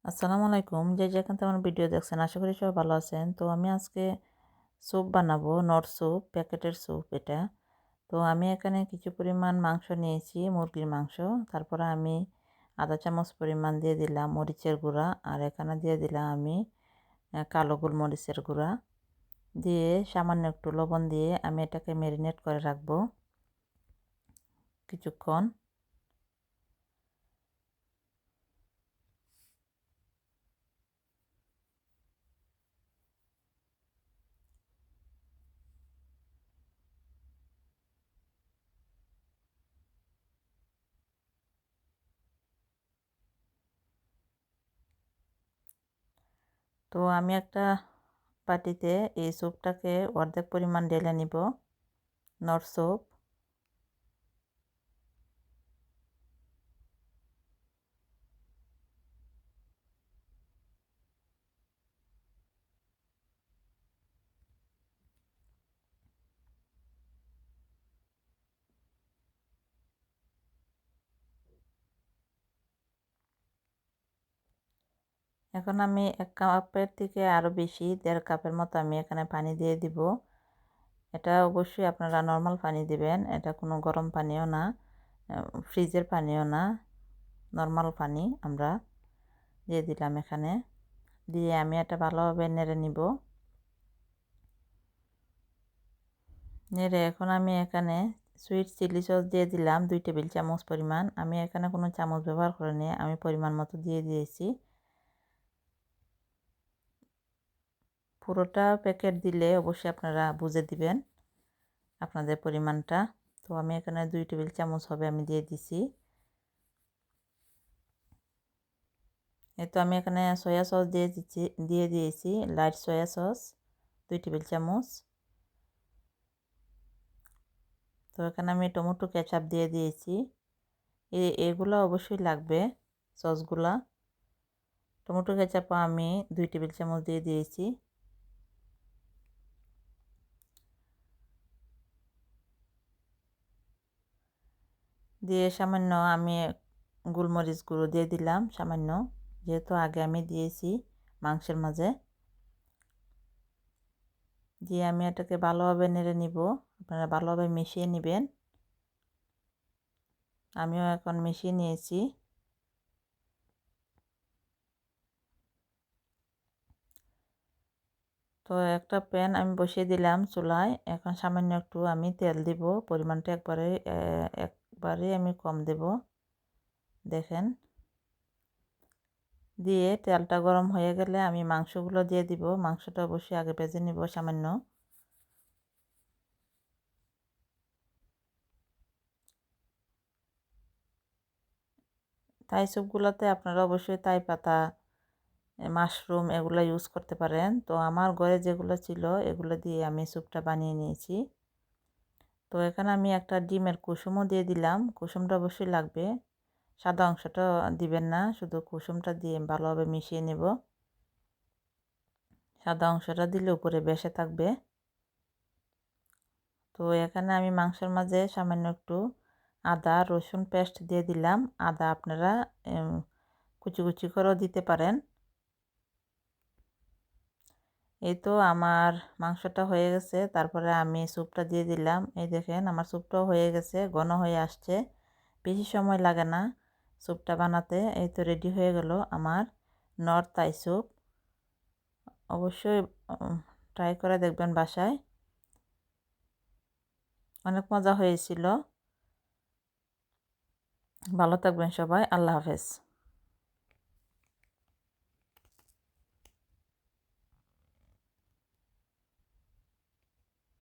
আসসালামু আলাইকুম, যে যেখান থেকে আমার ভিডিও দেখছেন আশা করি সবাই ভালো আছেন। তো আমি আজকে স্যুপ বানাবো, নট স্যুপ, প্যাকেটের স্যুপ এটা। তো আমি এখানে কিছু পরিমাণ মাংস নিয়েছি, মুরগির মাংস। তারপরে আমি আধা চামচ পরিমাণ দিয়ে দিলাম মরিচের গুঁড়া, আর এখানে দিয়ে দিলাম আমি কালো গোলমরিচের গুঁড়া দিয়ে সামান্য একটু লবণ দিয়ে আমি এটাকে ম্যারিনেট করে রাখবো কিছুক্ষণ। তো আমি একটা বাটিতে এই স্যুপটাকে অর্ধেক পরিমাণ ঢেলে নিব, নট স্যুপ। এখন আমি 1 কাপের থেকে আরও বেশি 1.5 কাপের মতো আমি এখানে পানি দিয়ে দিব। এটা অবশ্যই আপনারা নর্মাল পানি দিবেন, এটা কোনো গরম পানিও না, ফ্রিজের পানিও না, নর্মাল পানি আমরা দিয়ে দিলাম এখানে। দিয়ে আমি এটা ভালোভাবে নেড়ে নিব। নেড়ে এখন আমি এখানে সুইট চিলি সস দিয়ে দিলাম 2 টেবিল চামচ পরিমাণ। আমি এখানে কোনো চামচ ব্যবহার করিনি, আমি পরিমাণ মতো দিয়ে দিয়েছি। পুরোটা প্যাকেট দিলে অবশ্যই আপনারা বুঝে দিবেন আপনাদের পরিমাণটা। তো আমি এখানে 2 টেবিল চামচ হবে আমি দিয়ে দিছি। এই তো আমি এখানে সয়া সস দিয়ে দিয়েছি, লাইট সয়া সস 2 টেবিল চামচ। তো এখানে আমি টমেটো কেচাপ দিয়ে দিয়েছি, এগুলো অবশ্যই লাগবে সসগুলা। টমেটো কেচাপও আমি 2 টেবিল চামচ দিয়ে দিয়েছি। দিয়ে সামান্য আমি গোলমরিচ গুঁড়ো দিয়ে দিলাম সামান্য, যেহেতু আগে আমি দিয়েছি মাংসের মাঝে। দিয়ে আমি এটাকে ভালোভাবে নেড়ে নিব, আপনারা ভালোভাবে মিশিয়ে নেবেন। আমিও এখন মিশিয়ে নিয়েছি। তো একটা প্যান আমি বসিয়ে দিলাম চুলায়। এখন সামান্য একটু আমি তেল দিব, পরিমাণটা একবারে আমি কম দেব। দেখেন, দিয়ে তেলটা গরম হয়ে গেলে আমি মাংসগুলো দিয়ে দিব। মাংসটা অবশ্যই আগে ভেজে নিব সামান্য। থাই স্যুপগুলোতে আপনারা অবশ্যই থাই পাতা, মাশরুম এগুলো ইউজ করতে পারেন। তো আমার ঘরে যেগুলো ছিল এগুলো দিয়ে আমি স্যুপটা বানিয়ে নিয়েছি। তো এখানে আমি একটা ডিমের কুসুমও দিয়ে দিলাম, কুসুমটা অবশ্যই লাগবে, সাদা অংশটা দিবেন না, শুধু কুসুমটা দিয়ে ভালোভাবে মিশিয়ে নেব। সাদা অংশটা দিলে উপরে ভেসে থাকবে। তো এখানে আমি মাংসের মাঝে সামান্য একটু আদা রসুন পেস্ট দিয়ে দিলাম। আদা আপনারা কুচি কুচি করেও দিতে পারেন। এই তো আমার মাংসটা হয়ে গেছে, তারপরে আমি স্যুপটা দিয়ে দিলাম। এই দেখেন আমার স্যুপটাও হয়ে গেছে, ঘন হয়ে আসছে, বেশি সময় লাগে না স্যুপটা বানাতে। এই তো রেডি হয়ে গেল আমার নর্থ থাই স্যুপ। অবশ্যই ট্রাই করে দেখবেন বাসায়, অনেক মজা হয়েছিল। ভালো থাকবেন সবাই, আল্লাহ হাফেজ।